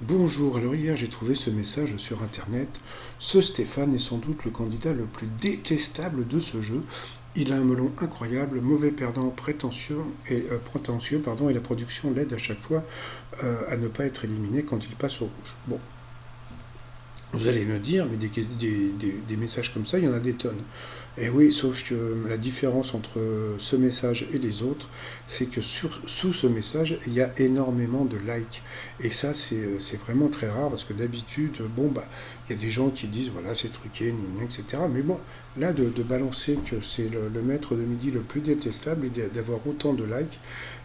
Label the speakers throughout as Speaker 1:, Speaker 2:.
Speaker 1: Bonjour, alors hier j'ai trouvé ce message sur internet. Ce Stéphane est sans doute le candidat le plus détestable de ce jeu. Il a un melon incroyable, mauvais perdant, prétentieux, et la production l'aide à chaque fois à ne pas être éliminé quand il passe au rouge. Bon, vous allez me dire, mais des messages comme ça, il y en a des tonnes. Et oui, sauf que la différence entre ce message et les autres, c'est que sous ce message, il y a énormément de likes. Et ça, c'est vraiment très rare, parce que d'habitude, bon, bah, il y a des gens qui disent, voilà, c'est truqué, etc. Mais bon, là, de balancer que c'est le maître de midi le plus détestable et d'avoir autant de likes,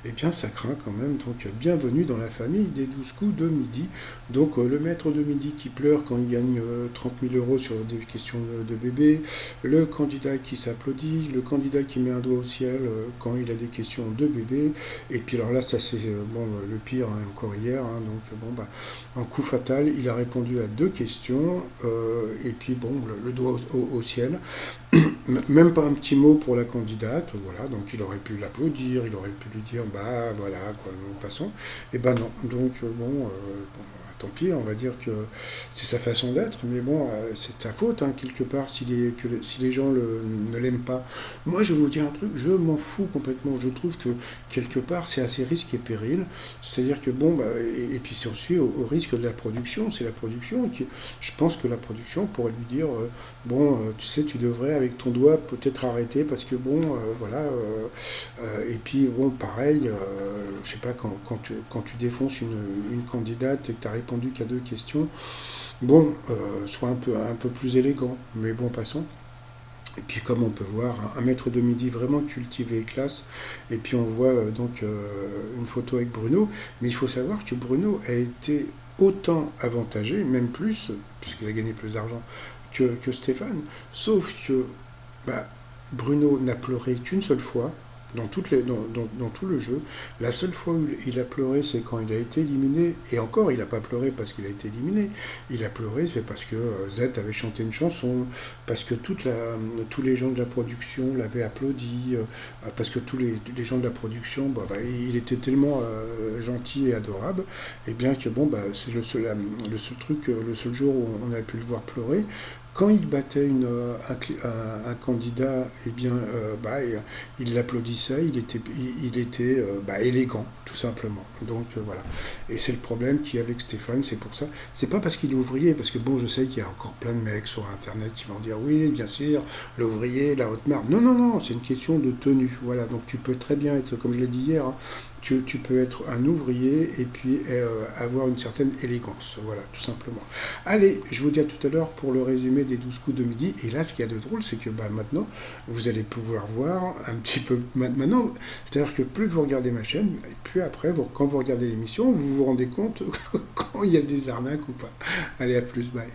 Speaker 1: eh bien, ça craint quand même. Donc, bienvenue dans la famille des 12 coups de midi. Donc, le maître de midi qui pleure quand il gagne 30 000 euros sur des questions de bébé, le candidat qui s'applaudit, le candidat qui met un doigt au ciel quand il a des questions de bébé, et puis alors là, ça c'est bon, le pire, hein, encore hier, hein, donc bon, bah, un coup fatal, il a répondu à deux questions, et puis bon, le doigt au ciel, même pas un petit mot pour la candidate, voilà, donc il aurait pu l'applaudir, il aurait pu lui dire, bah voilà, quoi, nous passons, et ben non, donc bon, tant pis, on va dire que c'est sa façon d'être, mais bon, c'est sa faute, hein, quelque part, si les gens ne l'aiment pas. Moi, je vais vous dire un truc, je m'en fous complètement, je trouve que quelque part, c'est assez risque et péril, c'est-à-dire que bon, bah, et puis si on suit au risque de la production, c'est la production, je pense que la production pourrait lui dire, bon, tu sais, tu devrais avec ton doigt peut-être arrêter parce que bon, voilà. Et puis bon, pareil, je sais pas, quand tu défonces une candidate et que tu as répondu qu'à deux questions, bon, sois un peu plus élégant. Mais bon, passons. Et puis comme on peut voir, un maître de midi vraiment cultivé et classe. Et puis on voit une photo avec Bruno. Mais il faut savoir que Bruno a été autant avantagé, même plus, puisqu'il a gagné plus d'argent que Stéphane. Sauf que bah, Bruno n'a pleuré qu'une seule fois dans tout le jeu. La seule fois où il a pleuré, c'est quand il a été éliminé. Et encore, il n'a pas pleuré parce qu'il a été éliminé. Il a pleuré, c'est parce que Z avait chanté une chanson, parce que tous les gens de la production l'avaient applaudi, parce que les gens de la production, il était tellement gentil et adorable, et bien que bon, bah, c'est le seul truc, le seul jour où on a pu le voir pleurer. Quand il battait un candidat, eh bien, il l'applaudissait, il était élégant, tout simplement. Donc voilà. Et c'est le problème qu'il y a avec Stéphane, c'est pour ça. C'est pas parce qu'il est ouvrier, parce que bon, je sais qu'il y a encore plein de mecs sur Internet qui vont dire oui, bien sûr, l'ouvrier, la haute marque. Non, non, non, c'est une question de tenue. Voilà, donc tu peux très bien être, comme je l'ai dit hier, hein, tu peux être un ouvrier et puis avoir une certaine élégance. Voilà, tout simplement. Allez, je vous dis à tout à l'heure pour le résumé des 12 coups de midi. Et là, ce qu'il y a de drôle, c'est que bah, maintenant, vous allez pouvoir voir un petit peu. Maintenant, c'est-à-dire que plus vous regardez ma chaîne, et plus après, quand vous regardez l'émission, vous vous rendez compte quand il y a des arnaques ou pas. Allez, à plus, bye.